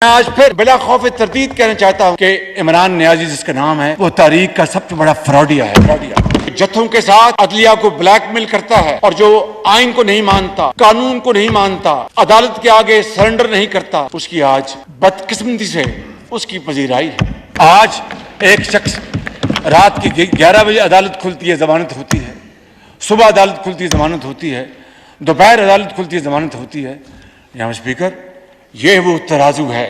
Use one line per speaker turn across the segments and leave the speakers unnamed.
मैं आज फिर बिला खौफ तरदीद कहना चाहता हूं कि इमरान नियाजी जिसका नाम है वो तारीख का सबसे बड़ा फ्रॉडिया है। जत्थों के साथ अदलिया को ब्लैकमेल करता है और जो आइन को नहीं मानता, कानून को नहीं मानता, अदालत के आगे सरेंडर नहीं करता, उसकी आज बदकिस्मती से उसकी पजीराई है। आज एक शख्स रात की 11 बजे अदालत खुलती है, जमानत होती है, सुबह अदालत खुलती है, जमानत होती है, दोपहर अदालत खुलती है, जमानत होती है। यहाँ स्पीकर, ये वो तराजू है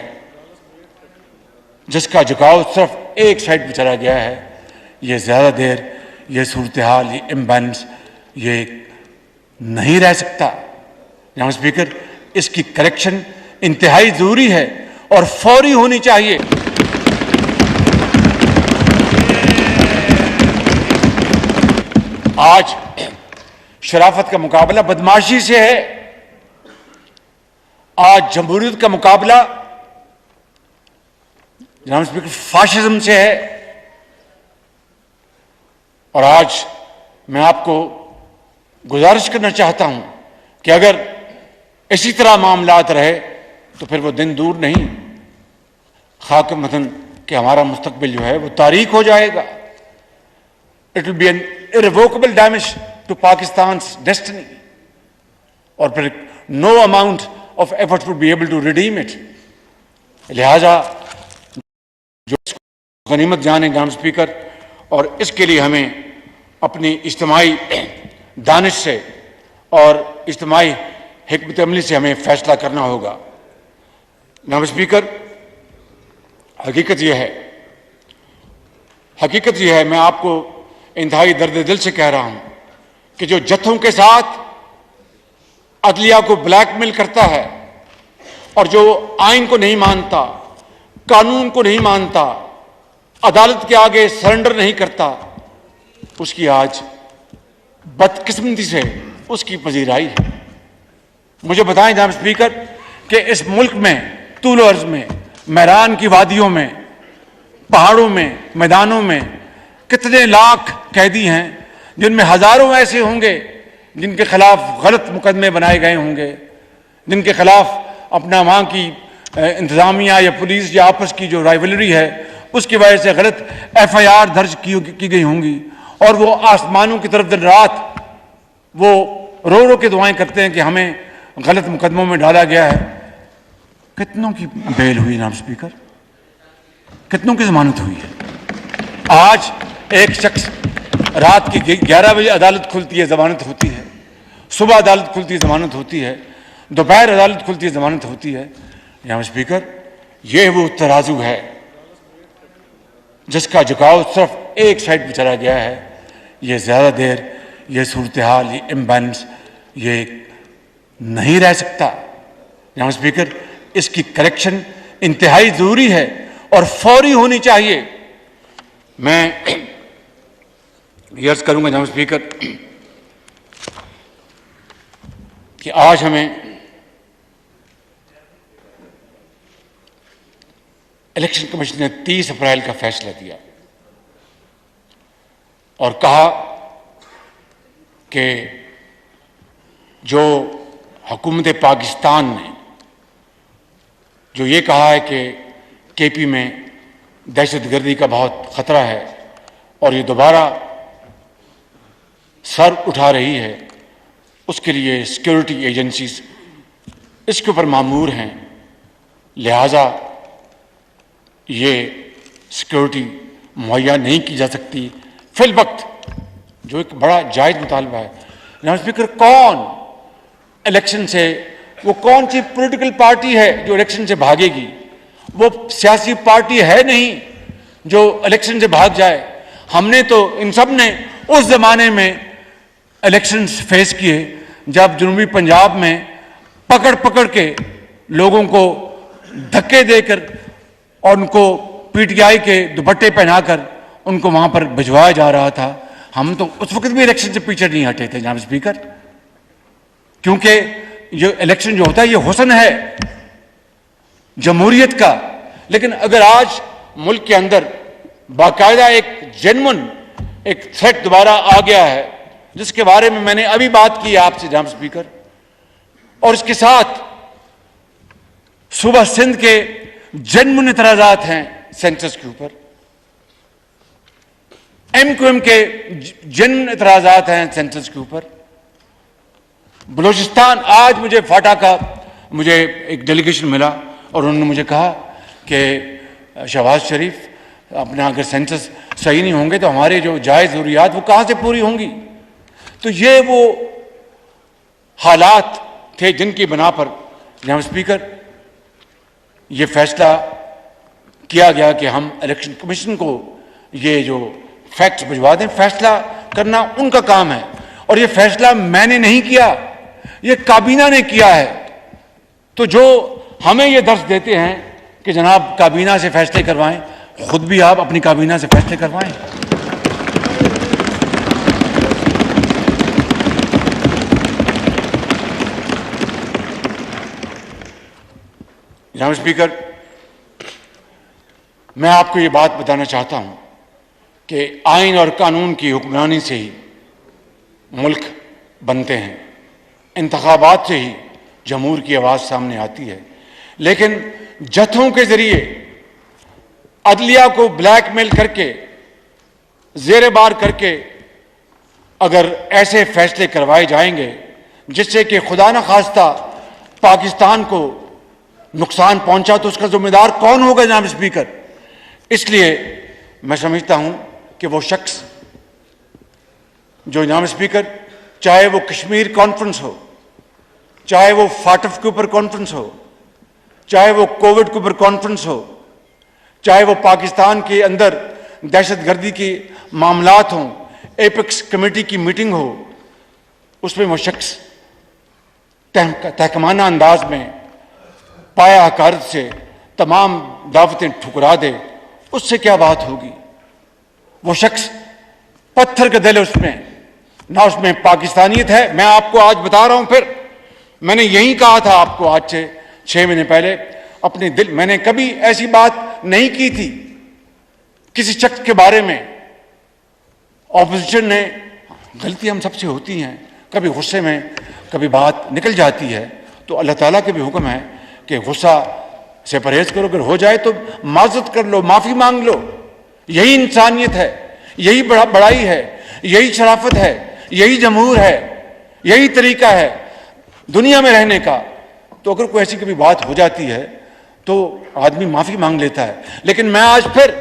जिसका झुकाव सिर्फ एक साइड पर चला गया है। ये ज्यादा देर ये सूरत हाल, ये इम्बैलेंस ये नहीं रह सकता। यहाँ स्पीकर, इसकी करेक्शन इंतहाई जरूरी है और फौरी होनी चाहिए। आज शराफत का मुकाबला बदमाशी से है, आज जमहूरियत का मुकाबला जनाब स्पीकर फाशिज्म से है। और आज मैं आपको गुजारिश करना चाहता हूं कि अगर इसी तरह मामलात रहे तो फिर वो दिन दूर नहीं, खाक मतन कि हमारा मुस्तकबिल जो है वो तारीख हो जाएगा। It will be an irrevocable damage to Pakistan's destiny, और फिर no amount of efforts would be able to redeem it. लिहाजा जो गनीमत जाने जनाब स्पीकर, और इसके लिए हमें अपनी इज्तिमाई दानिश से और इज्तिमाई हिकमत अमली से हमें फैसला करना होगा। जनाब स्पीकर, हकीकत यह है, मैं आपको इंतहाई दर्द दिल से कह रहा हूं कि जो जत्थों के साथ अदलिया को ब्लैकमेल करता है और जो आइन को नहीं मानता, कानून को नहीं मानता, अदालत के आगे सरेंडर नहीं करता, उसकी आज बदकिस्मती से उसकी पजीराई है। मुझे बताएं जनाब स्पीकर कि इस मुल्क में तूल अर्ज में, मैदान की वादियों में, पहाड़ों में, मैदानों में कितने लाख कैदी हैं, जिनमें हजारों ऐसे होंगे जिनके खिलाफ गलत मुकदमे बनाए गए होंगे, जिनके खिलाफ अपना वहां की इंतजामिया या पुलिस या आपस की जो राइवलरी है उसकी वजह से गलत FIR दर्ज की गई होंगी, और वो आसमानों की तरफ दिन रात वो रो रो के दुआएं करते हैं कि हमें गलत मुकदमों में डाला गया है। कितनों की बेल हुई जनाब स्पीकर, कितनों की जमानत हुई है? आज एक शख्स रात की 11 बजे अदालत खुलती है, जमानत होती है, सुबह अदालत खुलती है, जमानत होती है, दोपहर अदालत खुलती है, जमानत होती है। यहाँ स्पीकर, ये वो तराजू है जिसका झुकाव सिर्फ एक साइड पर चला गया है। ये ज्यादा देर ये सूरत हाल, ये इम्बैलेंस ये नहीं रह सकता। यहाँ स्पीकर, इसकी करेक्शन इंतहाई जरूरी है और फौरी होनी चाहिए। मैं अर्ज करूंगा जनाब स्पीकर कि आज हमें इलेक्शन कमीशन ने 30 अप्रैल का फैसला दिया और कहा कि जो हुकूमत पाकिस्तान ने जो ये कहा है कि KP में दहशतगर्दी का बहुत खतरा है और ये दोबारा सर उठा रही है, उसके लिए सिक्योरिटी एजेंसीज इसके ऊपर मामूर हैं। लिहाजा ये सिक्योरिटी मुहैया नहीं की जा सकती फिल वक्त, जो एक बड़ा जायज़ मुतालबा है। जनाब स्पीकर, कौन इलेक्शन से, वो कौन सी पॉलिटिकल पार्टी है जो इलेक्शन से भागेगी? वो सियासी पार्टी है नहीं जो इलेक्शन से भाग जाए। हमने तो इन सब ने उस जमाने में इलेक्शंस फेस किए जब जनूबी पंजाब में पकड़ पकड़ के लोगों को धक्के देकर और उनको PTI के दुपट्टे पहनाकर उनको वहां पर भिजवाया जा रहा था। हम तो उस वक्त भी इलेक्शन से पीछे नहीं हटे थे जनाब स्पीकर, क्योंकि ये इलेक्शन जो होता है ये हुस्न है जमहूरियत का। लेकिन अगर आज मुल्क के अंदर बाकायदा एक जेन्युइन एक थ्रेट दोबारा आ गया है, जिसके बारे में मैंने अभी बात की आपसे जनाब स्पीकर, और इसके साथ सुबह सिंध के जेन्युइन एतराजात हैं सेंसस के ऊपर, MQM के जेन्युइन एतराजात हैं सेंसस के ऊपर। बलूचिस्तान, आज मुझे फाटा का एक डेलीगेशन मिला और उन्होंने मुझे कहा कि शहबाज शरीफ, अपना अगर सेंसस सही नहीं होंगे तो हमारे जो जायज़ ज़रूरियात वो कहाँ से पूरी होंगी। तो ये वो हालात थे जिनकी बना पर जनाब स्पीकर ये फैसला किया गया कि हम इलेक्शन कमीशन को ये जो फैक्ट्स भिजवा दें। फैसला करना उनका काम है और ये फैसला मैंने नहीं किया, ये काबीना ने किया है। तो जो हमें ये दर्ज देते हैं कि जनाब काबीना से फैसले करवाएं, खुद भी आप अपनी काबीना से फैसले करवाएं। जनाब स्पीकर, मैं आपको ये बात बताना चाहता हूं कि आइन और कानून की हुक्मरानी से ही मुल्क बनते हैं, इंतखाबात से ही जमहूर की आवाज़ सामने आती है। लेकिन जत्थों के जरिए अदलिया को ब्लैकमेल करके, जेर बार करके अगर ऐसे फैसले करवाए जाएंगे जिससे कि खुदा न खास्ता पाकिस्तान को नुकसान पहुंचा, तो उसका जिम्मेदार कौन होगा जनाब स्पीकर। इसलिए मैं समझता हूं कि वो शख्स जो जनाब स्पीकर, चाहे वो कश्मीर कॉन्फ्रेंस हो, चाहे वो फाटफ के ऊपर कॉन्फ्रेंस हो, चाहे वो कोविड के ऊपर कॉन्फ्रेंस हो, चाहे वो पाकिस्तान के अंदर दहशतगर्दी की मामलात हों, एपेक्स कमेटी की मीटिंग हो, उसमें वो शख्स तहकमाना अंदाज में पाया हकारत से तमाम दावतें ठुकरा दे, उससे क्या बात होगी। वो शख्स पत्थर का दिल है, उसमें ना उसमें पाकिस्तानियत है। मैं आपको आज बता रहा हूं, फिर मैंने यही कहा था आपको आज से 6 महीने पहले, अपने दिल, मैंने कभी ऐसी बात नहीं की थी किसी शख्स के बारे में। ऑपोजिशन ने, गलती हम सबसे होती हैं, कभी गुस्से में कभी बात निकल जाती है, तो अल्लाह ताला के भी हुक्म है कि गुस्सा से परहेज करो, अगर हो जाए तो माजरत कर लो, माफी मांग लो। यही इंसानियत है, यही बड़ाई है, यही शराफत है, यही जमहूर है, यही तरीका है दुनिया में रहने का। तो अगर कोई ऐसी कभी बात हो जाती है तो आदमी माफी मांग लेता है। लेकिन मैं आज फिर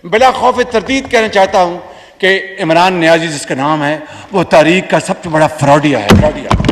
बिला खौफ तरदीद कहना चाहता हूं कि इमरान नियाजी जिसका नाम है, वो तारीख का सबसे बड़ा फ्रॉडिया है, फ्रॉडिया।